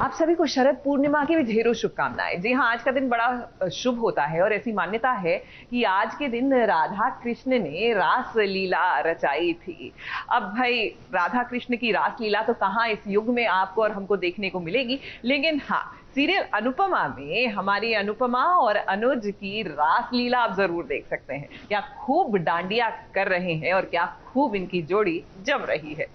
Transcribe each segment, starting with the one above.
आप सभी को शरद पूर्णिमा की भी ढेरों शुभकामनाएं। जी हाँ, आज का दिन बड़ा शुभ होता है और ऐसी मान्यता है कि आज के दिन राधा कृष्ण ने रास लीला रचाई थी। अब भाई राधा कृष्ण की रास लीला तो कहाँ इस युग में आपको और हमको देखने को मिलेगी, लेकिन हाँ, सीरियल अनुपमा में हमारी अनुपमा और अनुज की रास लीला आप जरूर देख सकते हैं। क्या खूब डांडिया कर रहे हैं और क्या खूब इनकी जोड़ी जम रही है।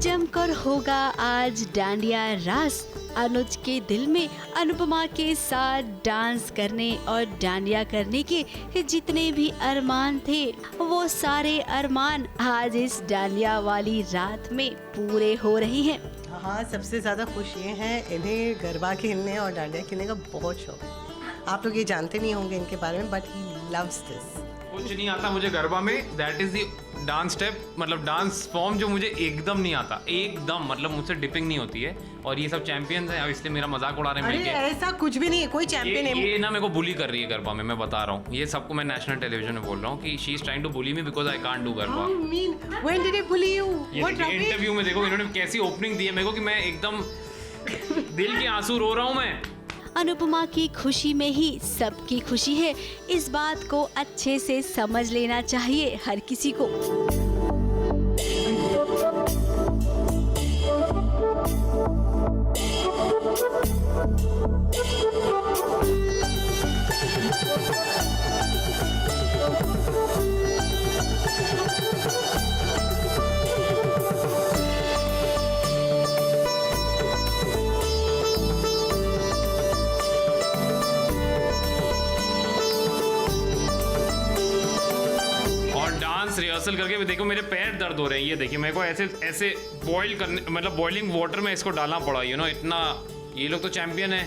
जमकर होगा आज डांडिया रास। अनुज के दिल में अनुपमा के साथ डांस करने और डांडिया करने के जितने भी अरमान थे, वो सारे अरमान आज इस डांडिया वाली रात में पूरे हो रहे हैं। हाँ, सबसे ज़्यादा खुश ये हैं, इन्हें गरबा खेलने और डांडिया खेलने का बहुत शौक है। आप लोग ये जानते नहीं होंगे इनके बारे में, बट ही लव्स दिस। कुछ नहीं आता मुझे गरबा में, that is the dance step, मतलब डांस फॉर्म जो मुझे एकदम नहीं आता, एकदम, मतलब मुझसे डिपिंग नहीं होती है। और ये सब चैंपियंस हैं, अब इसलिए मेरा मजाक उड़ा रहे हैं मिलके। ऐसा कुछ भी नहीं है, कोई चैंपियन है। ये ना मेरे को बुली कर रही है गरबा में, मैं बता रहा हूँ। ये सबको मैं नेशनल टेलीविजन में बोल रहा हूँ कि she is trying to bully me because I can't do garba. When did he bully you? Interview में देखो इन्होंने कैसी ओपनिंग दी है मेरे को कि मैं एकदम दिल के आंसू रो रहा हूँ मैं। अनुपमा की खुशी में ही सबकी खुशी है, इस बात को अच्छे से समझ लेना चाहिए हर किसी को। रिहर्सल करके भी देखो मेरे पैर दर्द हो रहे हैं। ये देखिए मेरे को ऐसे ऐसे बॉईल करने, मतलब बॉइलिंग वाटर में इसको डालना पड़ा, यू नो, इतना। ये लोग तो चैंपियन है।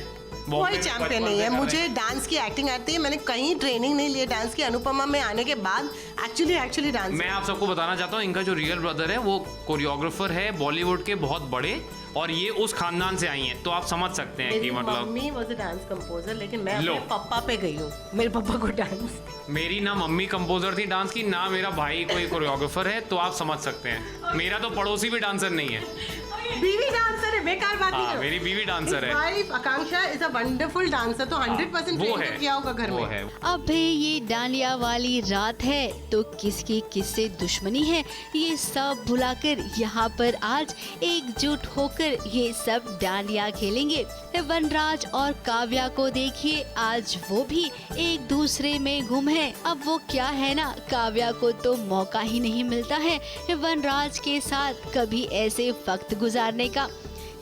कोई चैंपियन नहीं है। मुझे डांस की एक्टिंग आती है, मैंने कहीं ट्रेनिंग नहीं ली है डांस की। अनुपमा में आने के बाद एक्चुअली डांस। मैं आप सबको बताना चाहता हूँ, इनका जो रियल ब्रदर है वो कोरियोग्राफर है बॉलीवुड के बहुत बड़े, और ये उस खानदान से आई हैं, तो आप समझ सकते हैं कि मतलब। Mummy was a dance composer, लेकिन मैं अपने पापा पे गई हूँ, मेरे पापा को डांस। मेरी ना मम्मी कंपोजर थी डांस की, ना मेरा भाई कोई कोरियोग्राफर है, तो आप समझ सकते हैं। मेरा तो पड़ोसी भी डांसर नहीं है। बीवी डांसर है, बेकार बात नहीं है। मेरी बीवी डांसर है। Wife Akanksha is a wonderful dancer, तो 100% ट्रेनिंग किया होगा घर में। अब भी ये डांडिया वाली रात है तो किसकी किससे दुश्मनी है, ये सब भुलाकर यहाँ पर आज एकजुट होकर ये सब डांडिया खेलेंगे। वनराज और काव्या को देखिए, आज वो भी एक दूसरे में गुम है। अब वो क्या है ना, काव्या को तो मौका ही नहीं मिलता है वनराज के साथ कभी ऐसे वक्त गुजारने का,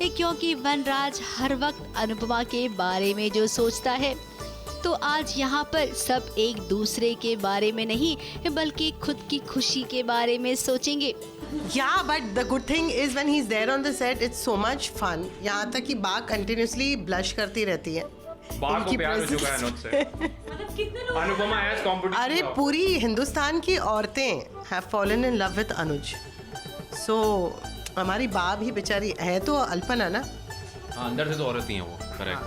क्योंकि वनराज हर वक्त अनुपमा के बारे में जो सोचता है, तो आज यहाँ पर सब एक दूसरे के बारे में नहीं बल्कि खुद की खुशी के बारे में सोचेंगे। Yeah, but the good thing is when he's there on the set, it's so much fun. यहाँ तक कि बाघ continuously blush करती रहती है। बाघ को प्यार हो चुका है अनुज से। Anupama has competition। अरे पूरी हिंदुस्तान की औरतें have fallen in love with Anuj. So हमारी बाब ही बेचारी है तो अल्पना ना। हाँ, अंदर से तो औरत ही है वो, करेक्ट।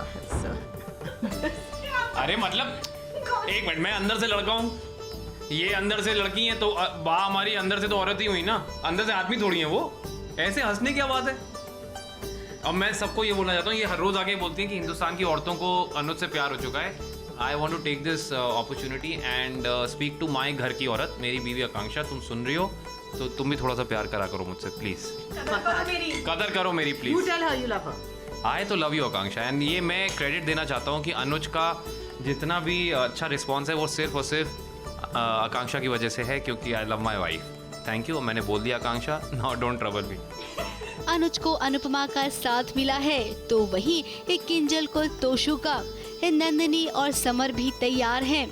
अरे मतलब एक मिनट, मैं अंदर से लड़का हूँ, ये अंदर से लड़की है, तो बा हमारी अंदर से तो औरत ही हुई ना, अंदर से आदमी थोड़ी है वो। ऐसे हंसने क्या बात है। अब मैं सबको ये बोलना चाहता हूँ, ये हर रोज आके बोलती हैं कि हिंदुस्तान की औरतों को अनुज से प्यार हो चुका है। I want to take this opportunity and speak to my घर की औरत, मेरी बीवी आकांक्षा। तुम सुन रही हो तो तुम भी थोड़ा सा प्यार करा करो मुझसे प्लीज, कदर करो मेरी please. You tell her you love her. आई तो लव यू आकांक्षा। एंड ये मैं क्रेडिट देना चाहता हूँ कि अनुज का जितना भी अच्छा रिस्पॉन्स है वो सिर्फ और सिर्फ आकांक्षा की वजह से है, क्योंकि I love my wife. Thank you, मैंने बोल दिया आकांक्षा, नाउ डोंट ट्रबल मी। अनुज को अनुपमा का साथ मिला है तो वहीं एक किंजल को तोशु का, नंदिनी और समर भी तैयार हैं।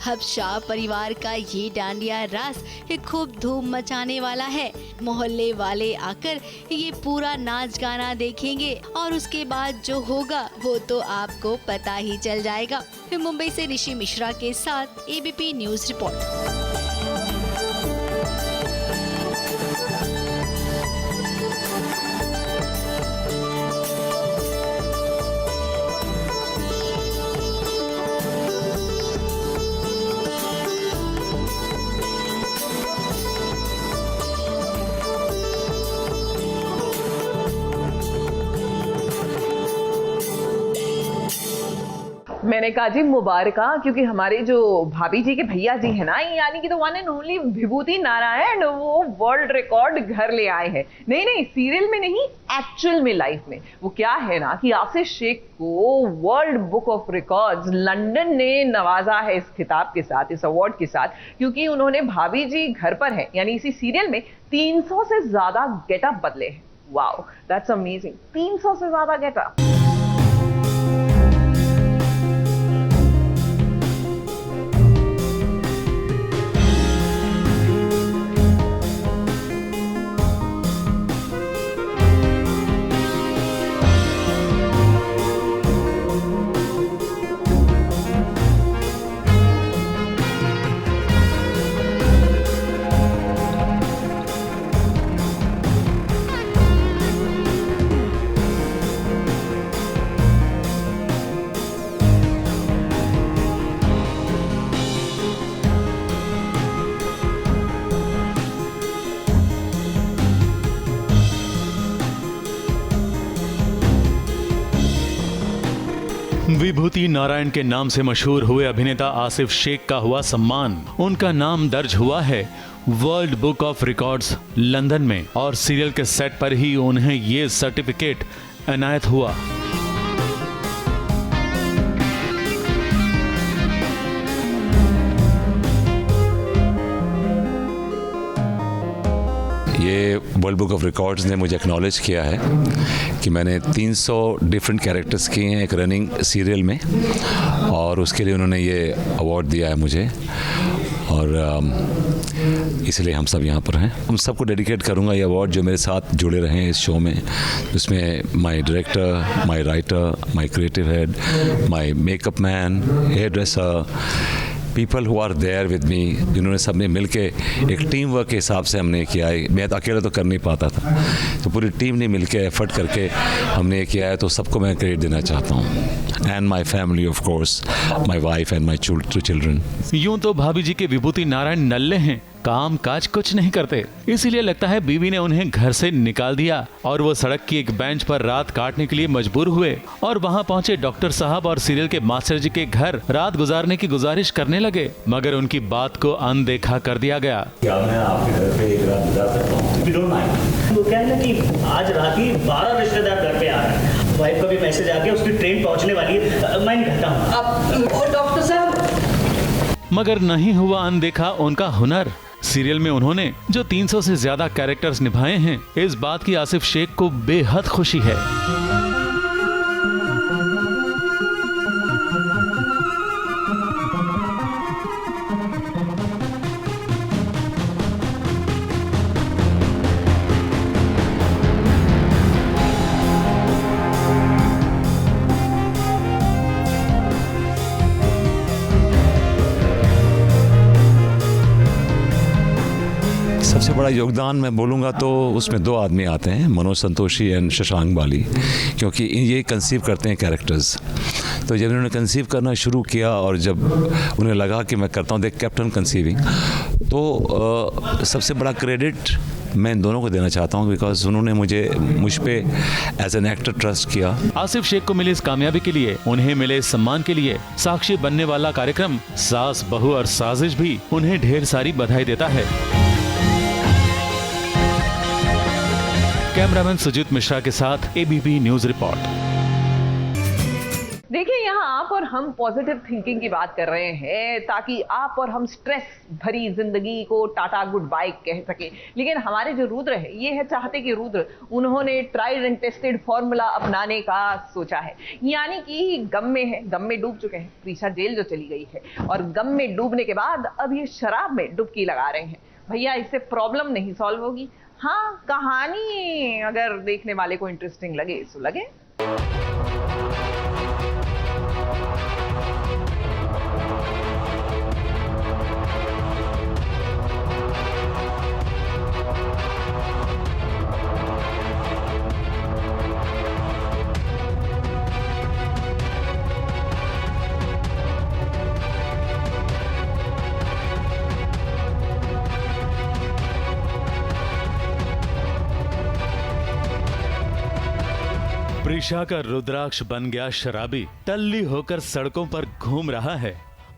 अब शाह परिवार का ये डांडिया रास खूब धूम मचाने वाला है। मोहल्ले वाले आकर ये पूरा नाच गाना देखेंगे और उसके बाद जो होगा वो तो आपको पता ही चल जाएगा। मुंबई से ऋषि मिश्रा के साथ एबीपी न्यूज रिपोर्ट। मैंने कहा जी मुबारका, क्योंकि हमारे जो भाभी जी के भैया जी है ना, यानी कि तो वन एंड ओनली विभूति नारायण, वो वर्ल्ड रिकॉर्ड घर ले आए हैं। नहीं सीरियल में नहीं, एक्चुअल में, लाइफ में। वो क्या है ना कि आसिफ शेख को world book of records London ने नवाजा है इस खिताब के साथ, इस अवार्ड के साथ, क्योंकि उन्होंने भाभी जी घर पर है यानी इसी सीरियल में 300 से ज्यादा गेटअप बदले हैं। वाओ, दैट्स अमेजिंग, 300 से ज्यादा गेटअप। विभूति नारायण के नाम से मशहूर हुए अभिनेता आसिफ शेख का हुआ सम्मान। उनका नाम दर्ज हुआ है world book of records London में और सीरियल के सेट पर ही उन्हें ये सर्टिफिकेट इनायत हुआ। ये वर्ल्ड बुक ऑफ रिकॉर्ड्स ने मुझे एक्नॉलेज किया है कि मैंने 300 डिफरेंट कैरेक्टर्स किए हैं एक रनिंग सीरियल में, और उसके लिए उन्होंने ये अवार्ड दिया है मुझे, और इसलिए हम सब यहाँ पर हैं। हम सबको डेडिकेट करूँगा ये अवार्ड जो मेरे साथ जुड़े रहे हैं इस शो में, जिसमें my director, my writer, my creative head, my makeup man, hair dresser, people who are there with me, जिन्होंने सबने मिल के एक टीम वर्क के हिसाब से हमने किया है। मैं तो अकेला तो कर नहीं पाता था, तो पूरी टीम ने मिल के एफर्ट करके हमने ये किया है, तो सबको मैं क्रेडिट देना चाहता हूँ। And my family of course, my wife and my 2 children. यूं तो भाभी जी के विभूति नारायण नल्ले हैं, काम काज कुछ नहीं करते, इसीलिए लगता है बीवी ने उन्हें घर से निकाल दिया और वो सड़क की एक बेंच पर रात काटने के लिए मजबूर हुए और वहाँ पहुँचे डॉक्टर साहब और सीरियल के मास्टर जी के घर रात गुजारने की गुजारिश करने लगे, मगर उनकी बात को अनदेखा कर दिया गया। क्या मैं आपके घर पे एक रात गुजार सकता हूँ? If you don't mind। वो क्या है ना कि आज रात ही 12 रिश्तेदार घर पे आ रहे हैं। वाइफ का भी मैसेज आ गया, उसकी ट्रेन पहुँचने वाली है, मैं नहीं कहता हूँ। डॉक्टर साहब, मगर नहीं हुआ अनदेखा उनका हुनर। सीरियल में उन्होंने जो 300 से ज्यादा कैरेक्टर्स निभाए हैं, इस बात की आसिफ शेख को बेहद खुशी है। सबसे बड़ा योगदान मैं बोलूँगा तो उसमें 2 आदमी आते हैं, मनोज संतोषी एंड शशांक बाली, क्योंकि ये कंसीव करते हैं कैरेक्टर्स। तो जब इन्होंने कंसीव करना शुरू किया और जब उन्हें लगा कि मैं करता हूँ, दे केप्ट ऑन कंसीविंग, तो सबसे बड़ा क्रेडिट मैं इन दोनों को देना चाहता हूँ, बिकॉज उन्होंने मुझ पे एज एन एक्टर ट्रस्ट किया। आसिफ शेख को मिली इस कामयाबी के लिए, उन्हें मिले इस सम्मान के लिए साक्षी बनने वाला कार्यक्रम सास बहू और साजिश भी उन्हें ढेर सारी बधाई देता है। कैमरामैन सुजीत मिश्रा के साथ एबीपी न्यूज रिपोर्ट। देखिए, यहाँ आप और हम पॉजिटिव थिंकिंग की बात कर रहे हैं ताकि आप और हम स्ट्रेस भरी जिंदगी को टाटा गुड बाय कह सके। लेकिन हमारे जो रुद्र है, ये है चाहते कि रुद्र उन्होंने ट्राइड एंड टेस्टेड फॉर्मूला अपनाने का सोचा है, यानी कि गम में है, गम में डूब चुके हैं। प्रीशा जेल जो चली गई है और गम में डूबने के बाद अब ये शराब में डुबकी लगा रहे हैं। भैया, इससे प्रॉब्लम नहीं सॉल्व होगी। हाँ, कहानी अगर देखने वाले को इंटरेस्टिंग लगे तो लगे। प्रीशा का रुद्राक्ष बन गया शराबी, टल्ली होकर सड़कों पर घूम रहा है,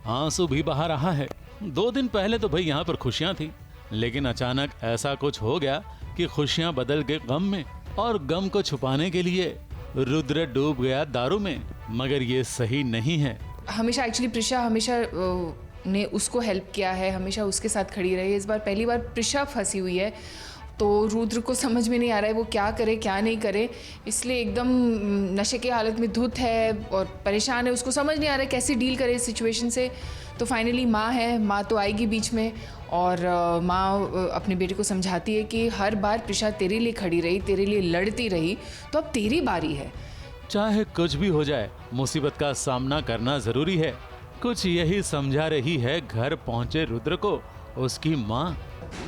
आंसू भी बहा रहा है। 2 दिन पहले तो भाई यहाँ पर खुशियाँ थी, लेकिन अचानक ऐसा कुछ हो गया कि खुशियाँ बदल गए गम में, और गम को छुपाने के लिए रुद्र डूब गया दारू में। मगर ये सही नहीं है। हमेशा एक्चुअली प्रीशा हमेशा ने उसको हेल्प किया है, हमेशा उसके साथ खड़ी रही है। इस बार पहली बार प्रीशा फंसी हुई है, तो रुद्र को समझ में नहीं आ रहा है वो क्या करे क्या नहीं करे, इसलिए एकदम नशे के हालत में धुत है और परेशान है। उसको समझ नहीं आ रहा है कैसे डील करे इस सिचुएशन से। तो फाइनली माँ है, माँ तो आएगी बीच में, और माँ अपने बेटे को समझाती है कि हर बार प्रीशा तेरे लिए खड़ी रही, तेरे लिए लड़ती रही, तो अब तेरी बारी है। चाहे कुछ भी हो जाए, मुसीबत का सामना करना जरूरी है। कुछ यही समझा रही है घर पहुंचे रुद्र को उसकी माँ।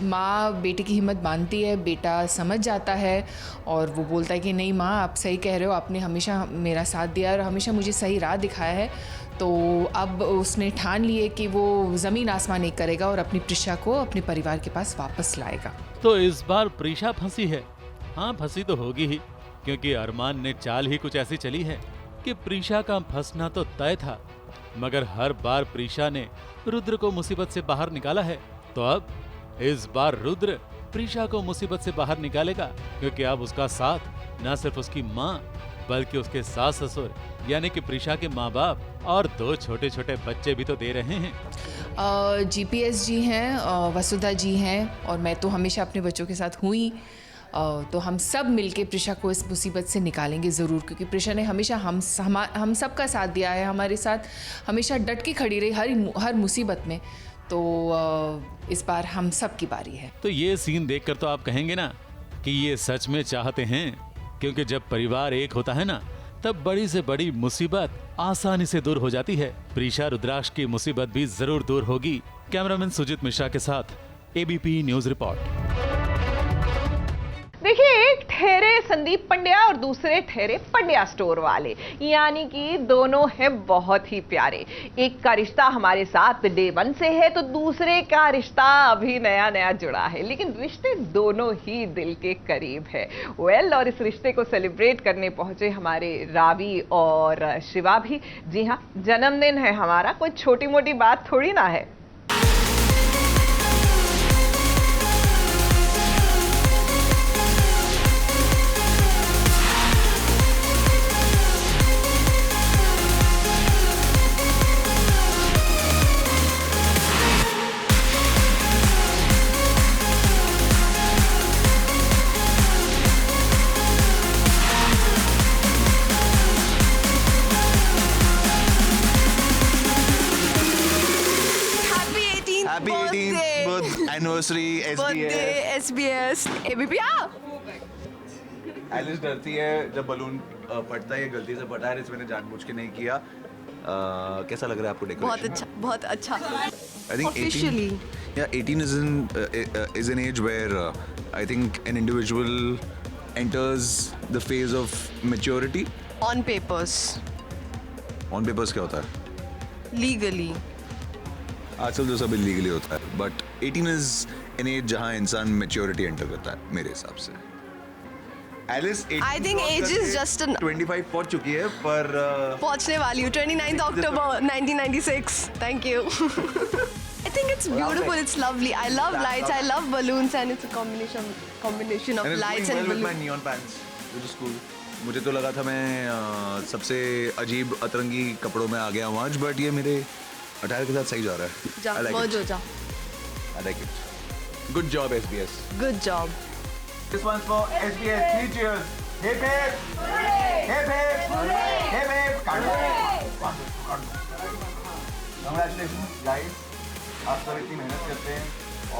माँ बेटे की हिम्मत बांधती है, बेटा समझ जाता है और वो बोलता है कि नहीं माँ, आप सही कह रहे हो, आपने हमेशा मेरा साथ दिया और हमेशा मुझे सही राह दिखाया है। तो अब उसने ठान लिए कि वो ज़मीन आसमान एक करेगा और अपनी प्रीशा को अपने परिवार के पास वापस लाएगा। तो इस बार प्रीशा फंसी है। हाँ, फंसी तो होगी ही, क्योंकि अरमान ने चाल ही कुछ ऐसी चली है कि प्रीशा का फंसना तो तय था, मगर हर बार प्रीशा ने रुद्र को मुसीबत से बाहर निकाला है। तो अब इस बार रुद्र प्रीशा को मुसीबत से बाहर निकालेगा, क्योंकि अब उसका साथ न सिर्फ उसकी माँ बल्कि उसके सास ससुर यानी कि प्रीशा के माँ बाप और 2 छोटे छोटे बच्चे भी तो दे रहे हैं। GPS जी हैं, वसुधा जी हैं, और मैं तो हमेशा अपने बच्चों के साथ हुई। तो हम सब मिलके प्रीशा को इस मुसीबत से निकालेंगे ज़रूर, क्योंकि प्रीशा ने हमेशा हम सब का साथ दिया है, हमारे साथ हमेशा डट के खड़ी रही हर मुसीबत में। तो इस बार हम सब की बारी है। तो ये सीन देखकर तो आप कहेंगे ना कि ये सच में चाहते हैं, क्योंकि जब परिवार एक होता है ना, तब बड़ी से बड़ी मुसीबत आसानी से दूर हो जाती है। प्रीशा रुद्राक्ष की मुसीबत भी जरूर दूर होगी। कैमरामैन सुजीत मिश्रा के साथ ABP न्यूज रिपोर्ट। देखिए, एक ठहरे संदीप पंड्या और दूसरे ठहरे पंड्या स्टोर वाले, यानी कि दोनों हैं बहुत ही प्यारे। एक का रिश्ता हमारे साथ डे 1 से है, तो दूसरे का रिश्ता अभी नया नया जुड़ा है, लेकिन रिश्ते दोनों ही दिल के करीब है। और इस रिश्ते को सेलिब्रेट करने पहुंचे हमारे रावी और शिवा भी। जी हाँ, जन्मदिन है हमारा, कोई छोटी मोटी बात थोड़ी ना है। Happy 18th anniversary SBS ABP। Alice डरती है जब बलून फटता है, गलती से फटा है, मैंने जानबूझ के नहीं किया। कैसा लग रहा है आपको डेकोरेशन? बहुत अच्छा। I think Officially. 18 is an age where I think an individual enters the phase of maturity. On papers, On papers क्या होता है? legally. आजकल तो सब इलीगली होता है, बट 18 इज एन एज जहाँ इंसान मेच्योरिटी एंटर करता है मेरे हिसाब से। Alice I think age is just an 25 पहुंच चुकी है, पर पहुंचने वाली हूँ 29th October 1996। Thank you। I think it's beautiful, it's lovely. I love lights, I love balloons, and it's a combination of and it's lights going and well with my balloons. neon pants, which is cool. मुझे तो लगा था मैं सबसे अजीब अतरंगी कपड़ों में आ गया हूँ आज, बट ये मेरे अटायर के साथ सही जा रहा है। जा, मौज हो जा। I like it. Good job, SBS. Good job. This one's for SBS. 3 cheers. Hip hip. Hip hip. Hip hip. Congratulations, guys. आप सब इतनी मेहनत करते हैं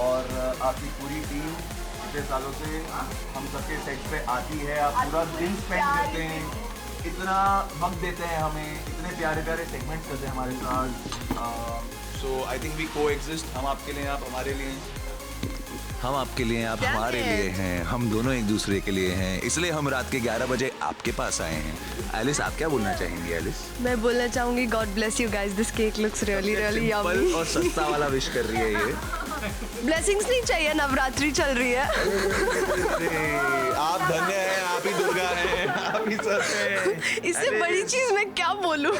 और आपकी पूरी टीम इतने सालों से हम सबके सेट पे आती है। आप पूरा दिन स्पेंड करते हैं, इतना वक्त देते हैं हमें, इतने प्यारे प्यारे सेगमेंट्स करते हैं हमारे साथ। So I think we coexist. हम आपके लिए, आप हमारे लिए, हम आपके लिए, आप हमारे लिए हैं, हम दोनों एक दूसरे के लिए हैं, इसलिए हम रात के 11 बजे आपके पास आए हैं। एलिस, आप क्या बोलना चाहेंगी? एलिस, मैं बोलना चाहूंगी God bless you guys, this cake looks really really yummy और सस्ता वाला विश कर रही है ये। ब्लेसिंग्स नहीं चाहिए, नवरात्रि चल रही है। आप धन्य हैं, आप ही दुर्गा हैं, आप ही सब हैं। इससे बड़ी चीज मैं क्या बोलूं।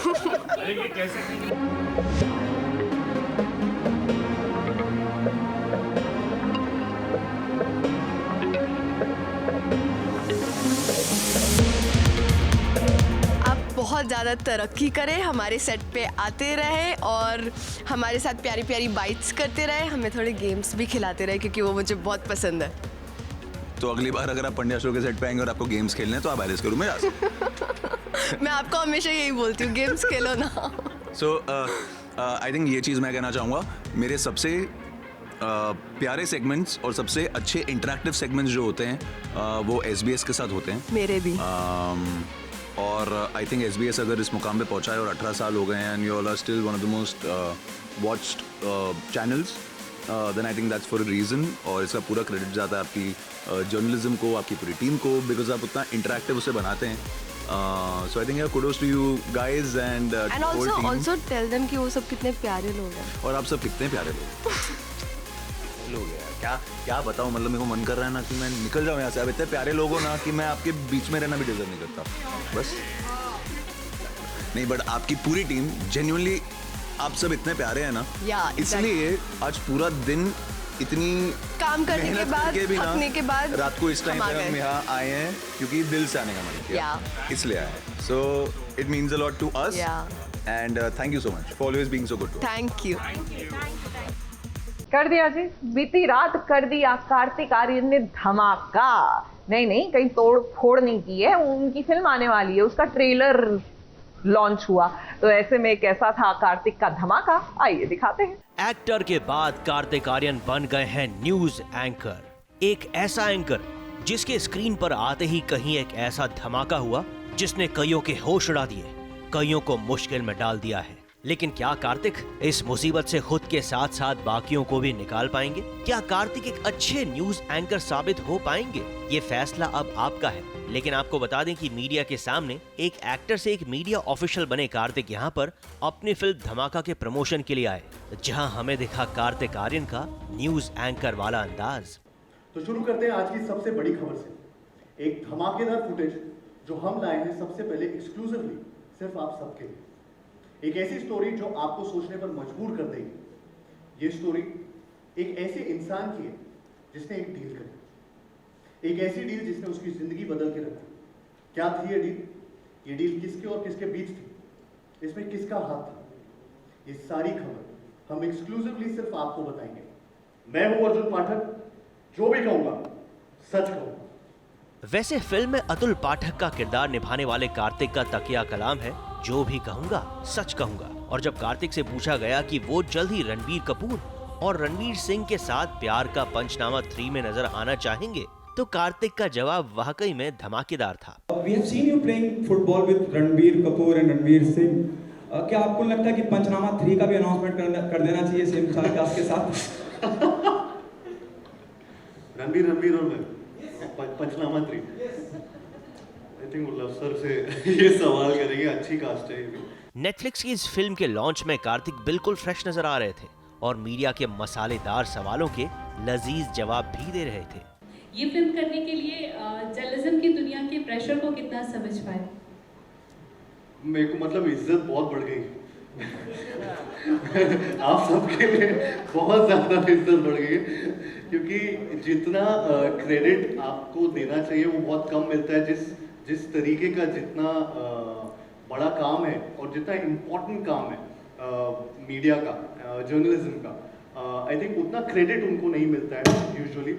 बहुत ज़्यादा तरक्की करें, हमारे सेट पे आते रहे और हमारे साथ प्यारी प्यारी बाइट्स करते रहे, हमें थोड़े गेम्स भी खिलाते रहे क्योंकि वो मुझे बहुत पसंद है। तो अगली बार अगर आप पंड्या शो के सेट पे आएंगे और आपको गेम्स खेलने हैं तो आप एलिस के रूम में जा सकते। मैं आपको हमेशा यही बोलती हूँ, गेम्स खेलो ना। सो आई थिंक ये चीज़ मैं कहना चाहूँगा, मेरे सबसे प्यारे सेगमेंट्स और सबसे अच्छे इंटरेक्टिव सेगमेंट्स जो होते हैं वो SBS के साथ होते हैं। मेरे भी। और आई थिंक SBS अगर इस मुकाम पे पहुंचा है और 18 साल हो गए हैं and you all are still one of the most watched channels, then I think that's for a reason. और इसका पूरा क्रेडिट जाता है आपकी जर्नलिज्म को, आपकी पूरी टीम को, बिकॉज आप उतना इंटरेक्टिव उसे बनाते हैं। So I think kudos to you guys and also tell them कि वो सब कितने प्यारे लोग हैं। और आप सब कितने प्यारे लोग हैं। क्या बताऊं, मतलब मेरे को मन कर रहा है ना कि मैं निकल जाऊं यहाँ से। अब इतने प्यारे लोग हो ना कि मैं आपके बीच में रहना भी डिजर्व नहीं करता बस। नहीं, बट आपकी पूरी टीम जेन्युइनली, आप सब इतने प्यारे हैं ना, इसलिए आज पूरा दिन इतनी काम करने के बाद, थकने के बाद रात को इस टाइम पे हम यहाँ आए हैं क्योंकि दिल से आने का मन किया, इसलिए आए। So it means a lot to us and thank you so much for always being so good. Thank you. कर दिया जी, बीती रात कर दिया कार्तिक आर्यन ने धमाका। नहीं, कहीं तोड़ फोड़ नहीं की है, उनकी फिल्म आने वाली है, उसका ट्रेलर लॉन्च हुआ, तो ऐसे में कैसा था कार्तिक का धमाका, आइए दिखाते हैं। एक्टर के बाद कार्तिक आर्यन बन गए हैं न्यूज एंकर। एक ऐसा एंकर जिसके स्क्रीन पर आते ही कहीं एक ऐसा धमाका हुआ जिसने कईयों के होश उड़ा दिए, कईयों को मुश्किल में डाल दिया है। लेकिन क्या कार्तिक इस मुसीबत से खुद के साथ साथ बाकियों को भी निकाल पाएंगे? क्या कार्तिक एक अच्छे न्यूज एंकर साबित हो पाएंगे? ये फैसला अब आपका है। लेकिन आपको बता दें कि मीडिया के सामने एक एक्टर से एक मीडिया ऑफिशियल बने कार्तिक यहाँ पर अपनी फिल्म धमाका के प्रमोशन के लिए आए, जहाँ हमें दिखा कार्तिक आर्यन का न्यूज एंकर वाला अंदाज। तो शुरू करते हैं आज की सबसे बड़ी खबर से। एक धमाकेदार फुटेज जो हम लाए हैं सबसे पहले एक्सक्लूसिवली सिर्फ आप सबके लिए। एक ऐसी स्टोरी जो आपको सोचने पर मजबूर कर देगी। ये स्टोरी एक ऐसे इंसान की है जिसने एक डील करी, एक ऐसी डील जिसने उसकी जिंदगी बदल के रखी। क्या थी ये डील? ये डील किसके और किसके बीच थी? इसमें किसका हाथ था? ये सारी खबर हम एक्सक्लूसिवली सिर्फ आपको बताएंगे। मैं हूं अर्जुन पाठक, जो भी कहूंगा सच कहूंगा। वैसे फिल्म में अतुल पाठक का किरदार निभाने वाले कार्तिक का तकिया कलाम है, जो भी कहूंगा सच कहूंगा। और जब कार्तिक से पूछा गया कि वो जल्द ही रणबीर कपूर और रणवीर सिंह के साथ प्यार का पंचनामा 3 में नजर आना चाहेंगे, तो कार्तिक का जवाब वाकई में धमाकेदार था। We have seen you playing football with Ranbir Kapoor and Ranveer Singh. क्या आपको लगता है कि पंचनामा 3 का भी अनाउंसमेंट कर देना चाहिए सेम कास्ट के साथ? रणबीर और मैं पंचनामा 3। आई थिंक वो सर से ये सवाल करेंगे, अच्छी कास्ट है। नेटफ्लिक्स की इस फिल्म के लॉन्च में कार्तिक बिल्कुल फ्रेश नजर आ रहे थे और मीडिया के मसालेदार सवालों के लजीज जवाब भी दे रहे थे। ये फिल्म करने के लिए जर्नलिज्म की दुनिया के प्रेशर को कितना समझ पाए? मेरे को मतलब इज्जत बहुत बढ़ गई। आप सबके लिए बहुत ज्यादा इज्जत बढ़ गई, क्योंकि जितना क्रेडिट आपको देना चाहिए वो बहुत कम मिलता है जिस तरीके का जितना बड़ा काम है और जितना इम्पोर्टेंट काम है मीडिया का, जर्नलिज्म का, आई थिंक उतना क्रेडिट उनको नहीं मिलता है यूजुअली।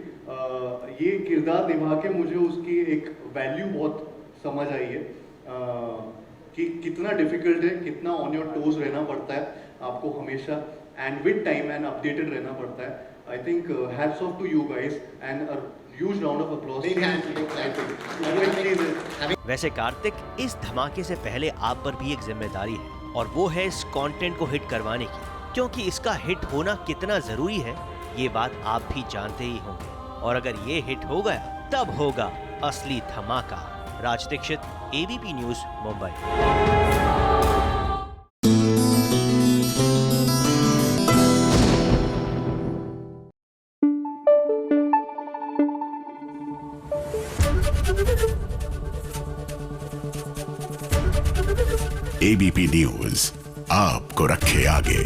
ये किरदार निभा के मुझे उसकी एक वैल्यू बहुत समझ आई है कि कितना डिफिकल्ट है, कितना ऑन योर टोज रहना पड़ता है आपको हमेशा, and with time and updated रहना पड़ता है। I think hats off to you guys and a huge round of applause. वैसे कार्तिक, इस धमाके से पहले आप पर भी एक जिम्मेदारी है और वो है इस कंटेंट को हिट करवाने की, क्योंकि इसका हिट होना कितना जरूरी है ये बात आप भी जानते ही होंगे। और अगर ये हिट हो गया तब होगा असली धमाका। राज दीक्षित, एबीपी न्यूज, मुंबई। एबीपी न्यूज आपको रखे आगे।